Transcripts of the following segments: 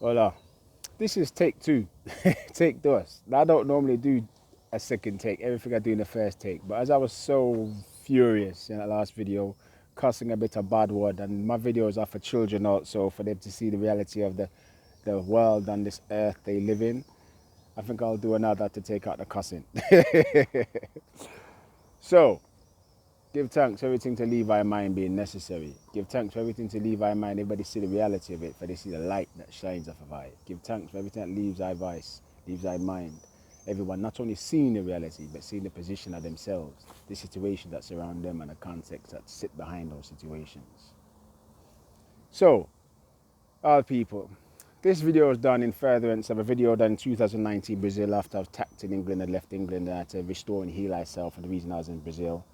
Hola. This is take two. Take dos. I don't normally do a second take. Everything I do in the first take. But as I was so furious in that last video, cussing a bit of bad word, and my videos are for children also, for them to see the reality of the world and this earth they live in. I think I'll do another to take out the cussing. So, give thanks for everything to leave our mind being necessary. Give thanks for everything to leave our mind. Everybody see the reality of it, for they see the light that shines off of it. Give thanks for everything that leaves our voice, leaves our mind. Everyone not only seeing the reality, but seeing the position of themselves, the situation that surround them, and the context that sit behind those situations. So, all people, this video was done in furtherance of a video done in 2019 Brazil after I was attacked in England and left England, and I had to restore and heal myself, and the reason I was in Brazil.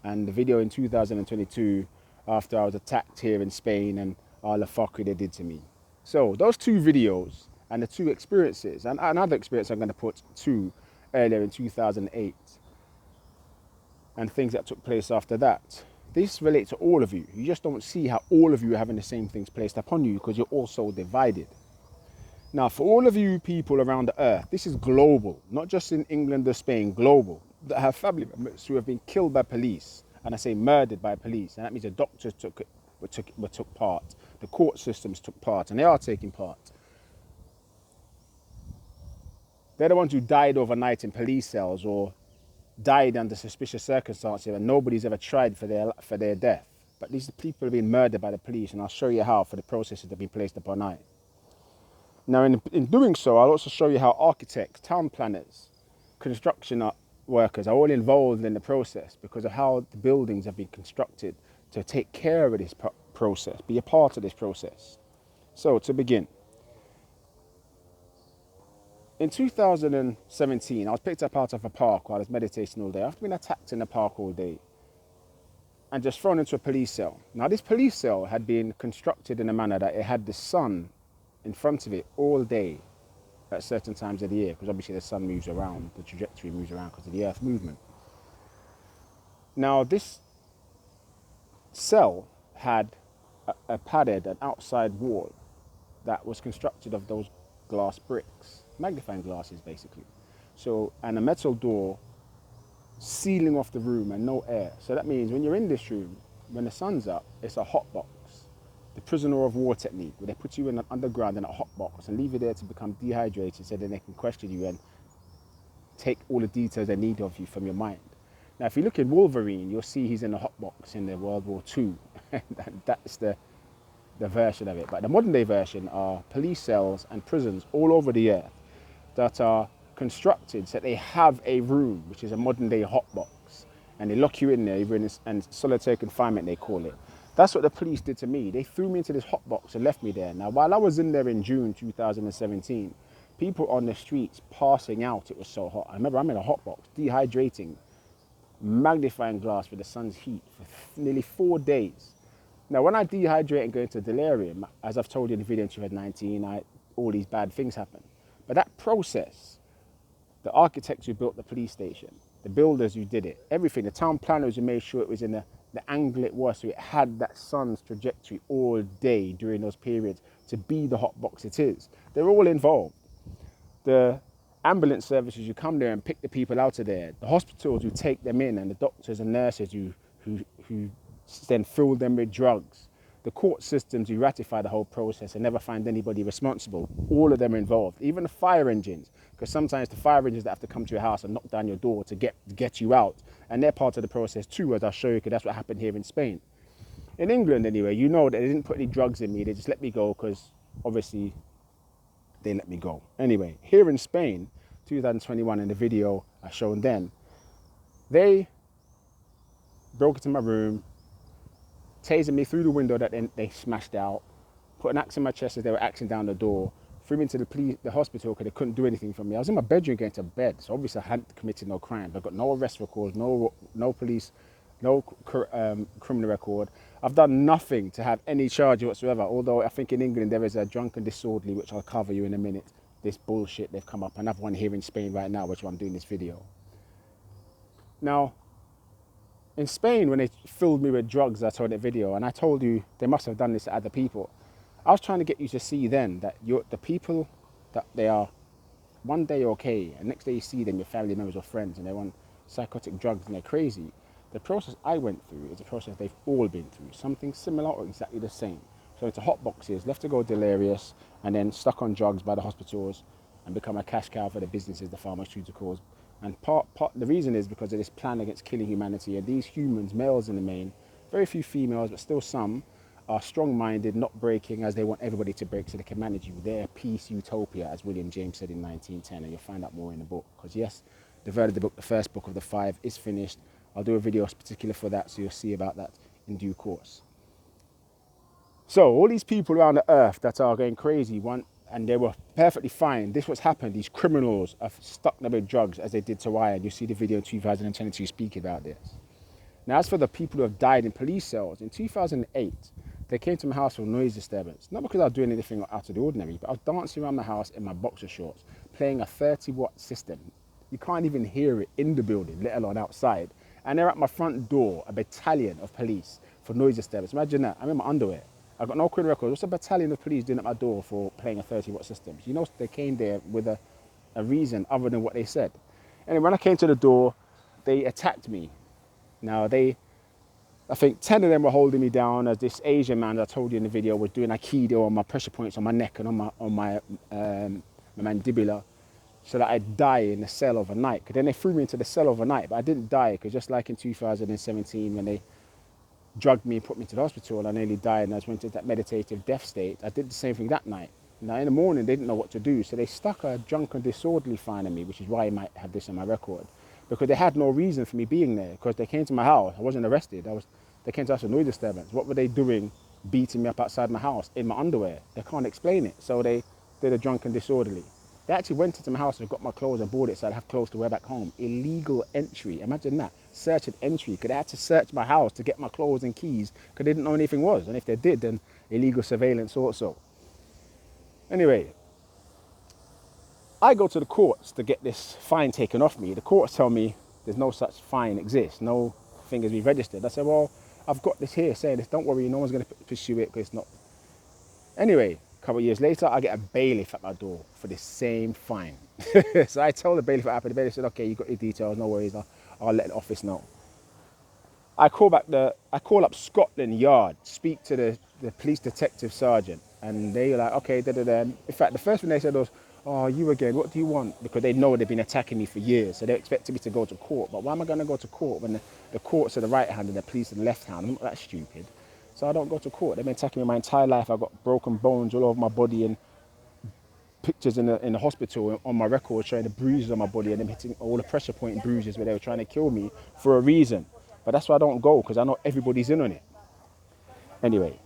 And the video in 2022 after I was attacked here in Spain and all the fuckery they did to me. So those two videos and the two experiences, and another experience I'm going to put two earlier in 2008, and things that took place after that. This relates to all of you. You just don't see how all of you are having the same things placed upon you because you're all so divided. Now, for all of you people around the earth, this is global, not just in England or Spain, global, that have family members who have been killed by police, and I say murdered by police, and that means the doctors took part, the court systems took part, and they are taking part. They're the ones who died overnight in police cells or died under suspicious circumstances, and nobody's ever tried for their death. But these people have been murdered by the police, and I'll show you how for the processes that have been placed upon I. Now, in doing so, I'll also show you how architects, town planners, construction workers are all involved in the process because of how the buildings have been constructed to take care of this process, be a part of this process. So, to begin, in 2017, I was picked up out of a park while I was meditating all day. I've been attacked in the park all day and just thrown into a police cell. Now, this police cell had been constructed in a manner that it had the sun in front of it all day at certain times of the year, because obviously the sun moves around, the trajectory moves around because of the earth movement. Now, this cell had a padded, an outside wall that was constructed of those glass bricks, magnifying glasses basically. So, and a metal door sealing off the room and no air. So that means when you're in this room, when the sun's up, it's a hot box. The prisoner of war technique, where they put you in an underground in a hot box and leave you there to become dehydrated so then they can question you and take all the details they need of you from your mind. Now, if you look at Wolverine, you'll see he's in a hot box in the World War II. That's the version of it. But the modern day version are police cells and prisons all over the earth that are constructed so that they have a room, which is a modern day hot box. And they lock you in there, even in solitary confinement, they call it. That's what the police did to me. They threw me into this hot box and left me there. Now, while I was in there in June 2017, people on the streets passing out, it was so hot. I remember I'm in a hot box, dehydrating, magnifying glass with the sun's heat for nearly 4 days. Now, when I dehydrate and go into delirium, as I've told you in the video in 2019, all these bad things happen. But that process, the architects who built the police station, the builders who did it, everything, the town planners who made sure it was in the angle it was, so it had that sun's trajectory all day during those periods to be the hot box it is. They're all involved. The ambulance services who come there and pick the people out of there, the hospitals who take them in, and the doctors and nurses who then fill them with drugs, the court systems who ratify the whole process and never find anybody responsible, all of them are involved. Even the fire engines, because sometimes the fire engines that have to come to your house and knock down your door to get you out, and they're part of the process too, as I'll show you, because that's what happened here in Spain. In England anyway, you know that they didn't put any drugs in me, they just let me go because obviously they let me go. Anyway, here in Spain, 2021, in the video I showed then, they broke into my room, tasing me through the window that they smashed out, put an axe in my chest as they were axing down the door, threw me into the hospital because they couldn't do anything for me. I was in my bedroom going to bed, so obviously I hadn't committed no crime. I got no arrest records, no police, no criminal record. I've done nothing to have any charge whatsoever, although I think in England there is a drunken disorderly, which I'll cover you in a minute. This bullshit, they've come up. Another one here in Spain right now, which I'm doing this video. Now, in Spain, when they filled me with drugs, I told that video, and I told you they must have done this to other people. I was trying to get you to see then that the people that they are, one day you're okay, and next day you see them, your family members or friends, and they're on psychotic drugs and they're crazy. The process I went through is a process they've all been through, something similar or exactly the same. So into hot boxes, left to go delirious, and then stuck on drugs by the hospitals, and become a cash cow for the businesses, the pharmaceuticals. And the reason is because of this plan against killing humanity. And these humans, males in the main, very few females, but still some, are strong-minded, not breaking, as they want everybody to break so they can manage you. Their peace utopia, as William James said in 1910, and you'll find out more in the book. Because yes, the first book of the 5 is finished. I'll do a video particular for that, so you'll see about that in due course. So all these people around the earth that are going crazy, and they were perfectly fine. This what's happened. These criminals have stuck them with drugs as they did to Ryan. You see the video in 2022 speaking about this. Now, as for the people who have died in police cells, in 2008, they came to my house for noise disturbance. Not because I was doing anything out of the ordinary, but I was dancing around the house in my boxer shorts, playing a 30-watt system. You can't even hear it in the building, let alone outside. And they're at my front door, a battalion of police for noise disturbance. Imagine that. I'm in my underwear. I've got no criminal record. What's a battalion of police doing at my door for playing a 30-watt system? You know, they came there with a reason other than what they said. And when I came to the door, they attacked me. Now, I think 10 of them were holding me down, as this Asian man that I told you in the video was doing Aikido on my pressure points on my neck and on my mandibular, so that I'd die in the cell overnight. Because then they threw me into the cell overnight, but I didn't die, because just like in 2017 when they drugged me and put me to the hospital, I nearly died and I just went into that meditative death state. I did the same thing that night. Now in the morning they didn't know what to do, so they stuck a drunken disorderly fine on me, which is why I might have this on my record, because they had no reason for me being there. Because they came to my house, I wasn't arrested. They came to us for noise disturbance. What were they doing, beating me up outside my house in my underwear? They can't explain it. So they did a drunken disorderly. They actually went into my house and got my clothes and bought it so I'd have clothes to wear back home. Illegal entry. Imagine that. Search and entry. Because they had to search my house to get my clothes and keys because they didn't know anything was. And if they did, then illegal surveillance also. Anyway, I go to the courts to get this fine taken off me. The courts tell me there's no such fine exists. No thing has been registered. I said, well, I've got this here saying this. Don't worry, no one's going to pursue it because it's not. Anyway, a couple of years later, I get a bailiff at my door for the same fine. So I told the bailiff what happened. The bailiff said, okay, you got your details, no worries, I'll let the office know. I call up Scotland Yard, speak to the police detective sergeant, and they were like, okay, da-da-da. In fact, the first thing they said was, oh, you again, what do you want? Because they know they've been attacking me for years, so they expected me to go to court. But why am I going to go to court when the courts are the right hand and the police are the left hand? I'm not that stupid. So I don't go to court. They've been attacking me my entire life. I've got broken bones all over my body and pictures in the hospital on my record showing the bruises on my body and them hitting all the pressure point bruises where they were trying to kill me for a reason. But that's why I don't go, because I know everybody's in on it. Anyway,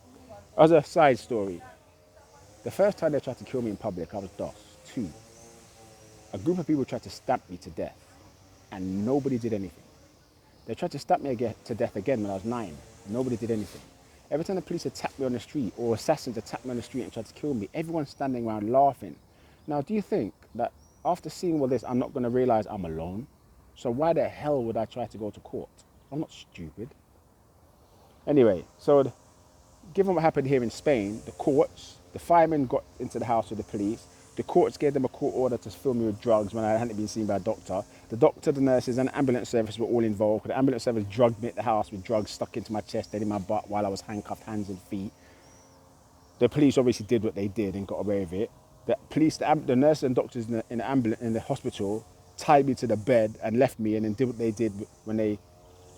as a side story, the first time they tried to kill me in public, I was DOS 2. A group of people tried to stab me to death and nobody did anything. They tried to stab me to death again when I was 9. Nobody did anything. Every time the police attacked me on the street or assassins attacked me on the street and tried to kill me, everyone's standing around laughing. Now, do you think that after seeing all this, I'm not going to realize I'm alone? So why the hell would I try to go to court? I'm not stupid. Anyway, so given what happened here in Spain, the courts, the firemen got into the house with the police. The courts gave them a court order to fill me with drugs when I hadn't been seen by a doctor. The doctor, the nurses and the ambulance service were all involved. The ambulance service drugged me at the house with drugs stuck into my chest and in my butt while I was handcuffed hands and feet. The police obviously did what they did and got away with it. The police, the nurses and doctors in the hospital tied me to the bed and left me and then did what they did when they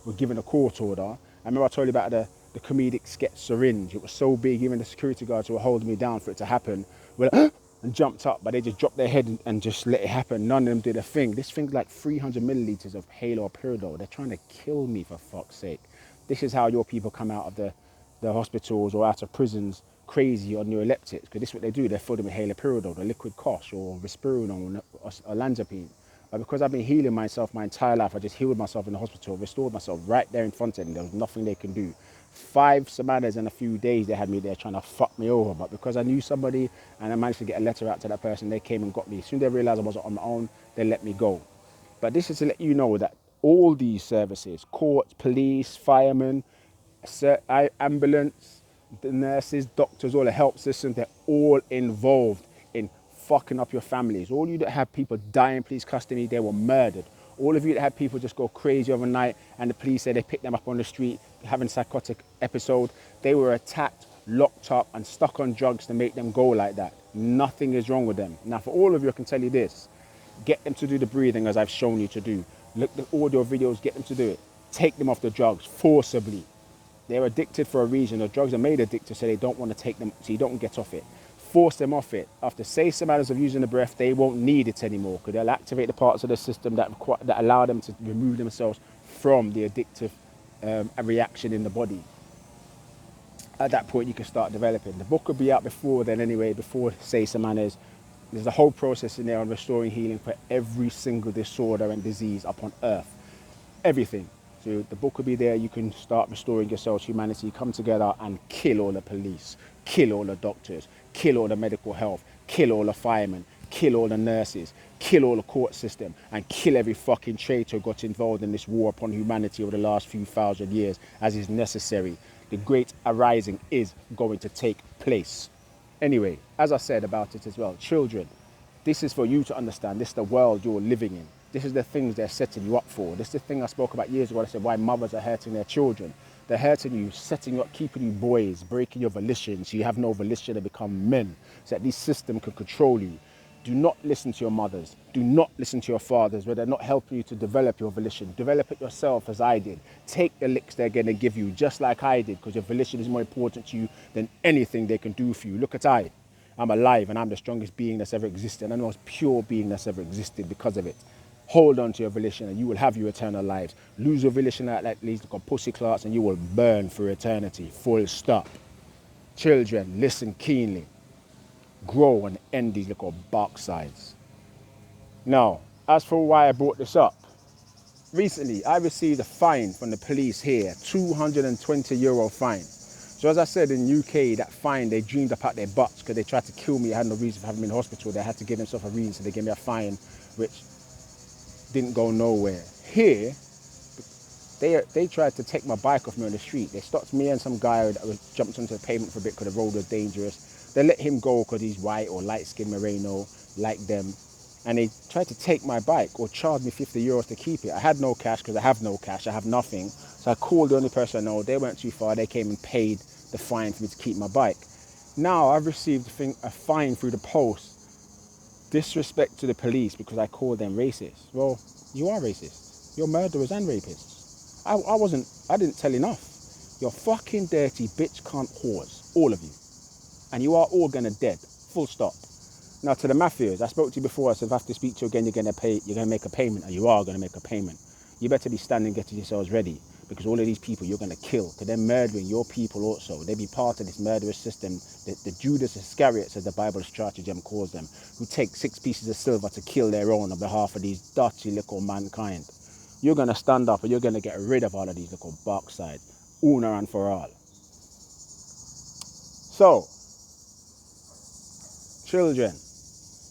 were given a court order. I remember I told you about the comedic sketch Syringe. It was so big, even the security guards who were holding me down for it to happen were like, and jumped up, but they just dropped their head and just let it happen. None of them did a thing. This thing's like 300 milliliters of haloperidol. They're trying to kill me, for fuck's sake. This is how your people come out of the hospitals or out of prisons crazy on neuroleptics, because this is what they do. They fill them with haloperidol, the liquid kosh, or risperidone, or olanzapine. But because I've been healing myself my entire life, I just healed myself in the hospital, restored myself right there in front of them. There was nothing they can do. 5 semanas in a few days they had me there trying to fuck me over, but because I knew somebody and I managed to get a letter out to that person, they came and got me. As soon as they realized I wasn't on my own, they let me go. But this is to let you know that all these services, courts, police, firemen, ambulance, the nurses, doctors, all the help systems, they're all involved in fucking up your families. All you that had people die in police custody, they were murdered. All of you that had people just go crazy overnight and the police said they picked them up on the street having psychotic episode, they were attacked, locked up and stuck on drugs to make them go like that. Nothing is wrong with them. Now for all of you, I can tell you this. Get them to do the breathing as I've shown you to do. Look at the audio videos, get them to do it. Take them off the drugs forcibly. They're addicted for a reason. The drugs are made addictive so they don't want to take them, so you don't get off it. Force them off it. After say some hours of using the breath, they won't need it anymore because they'll activate the parts of the system that allow them to remove themselves from the addictive reaction in the body. At that point, you can start developing. The book will be out before then anyway, before say some manners. There's a whole process in there on restoring healing for every single disorder and disease upon earth. Everything. So the book will be there. You can start restoring yourselves, humanity, come together and kill all the police, kill all the doctors, kill all the medical health, kill all the firemen, kill all the nurses, kill all the court system, and kill every fucking traitor who got involved in this war upon humanity over the last few thousand years as is necessary. The great arising is going to take place. Anyway, as I said about it as well, children, this is for you to understand. This is the world you're living in. This is the things they're setting you up for. This is the thing I spoke about years ago. I said why mothers are hurting their children. They're hurting you, setting you up, keeping you boys, breaking your volition so you have no volition to become men, so that this system can control you. Do not listen to your mothers. Do not listen to your fathers where they're not helping you to develop your volition. Develop it yourself as I did. Take the licks they're going to give you just like I did because your volition is more important to you than anything they can do for you. Look at I'm alive and I'm the strongest being that's ever existed. I'm the most pure being that's ever existed because of it. Hold on to your volition and you will have your eternal lives. Lose your volition like these little pussy clots and you will burn for eternity. Full stop. Children, listen keenly. Grow and end these little bark sides. Now, as for why I brought this up, recently I received a fine from the police here, €220 fine. So as I said, in UK, that fine, they dreamed up out their butts because they tried to kill me. I had no reason for having me in the hospital. They had to give themselves a reason, so they gave me a fine, which didn't go nowhere. Here, they tried to take my bike off me on the street. They stopped me and some guy that was jumped onto the pavement for a bit because the road was dangerous. They let him go because he's white or light-skinned Moreno, like them. And they tried to take my bike or charge me €50 to keep it. I had no cash because I have no cash. I have nothing. So I called the only person I know. They went too far. They came and paid the fine for me to keep my bike. Now I've received a fine through the post. Disrespect to the police because I called them racist. Well, you are racist. You're murderers and rapists. I didn't tell enough. You're fucking dirty bitch cunt whores. All of you. And you are all gonna dead. Full stop. Now to the mafias, I spoke to you before, I said if I have to speak to you again, you're gonna make a payment, and you are gonna make a payment. You better be standing getting yourselves ready, because all of these people you're gonna kill, because they're murdering your people also. They be part of this murderous system, the Judas Iscariot, as the Bible stratagem calls them, who take 6 pieces of silver to kill their own on behalf of these dirty little mankind. You're gonna stand up and you're gonna get rid of all of these little barkside, una and for all. So, children,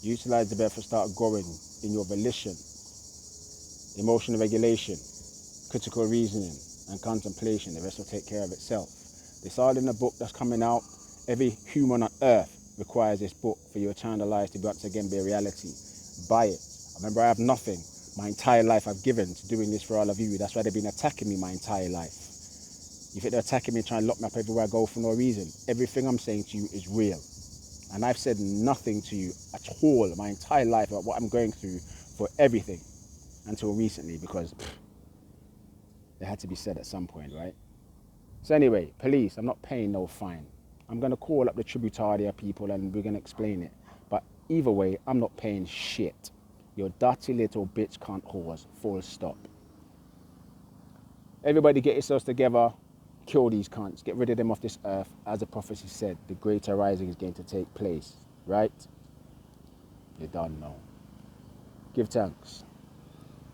utilize the breath to start growing in your volition, emotional regulation, critical reasoning, and contemplation. The rest will take care of itself. This all in the book that's coming out. Every human on earth requires this book for your eternal lives to once again be a reality. Buy it. Remember, I have nothing. My entire life I've given to doing this for all of you. That's why they've been attacking me my entire life. You think they're attacking me, trying to lock me up everywhere I go for no reason? Everything I'm saying to you is real. And I've said nothing to you at all my entire life about what I'm going through for everything until recently, because it had to be said at some point, right? So anyway, police, I'm not paying no fine. I'm going to call up the tributaria people and we're going to explain it. But either way, I'm not paying shit. You're dirty little bitch cunt whores, full stop. Everybody get yourselves together. Kill these cunts, get rid of them off this earth. As the prophecy said, the greater rising is going to take place, right? You don't know. Give thanks.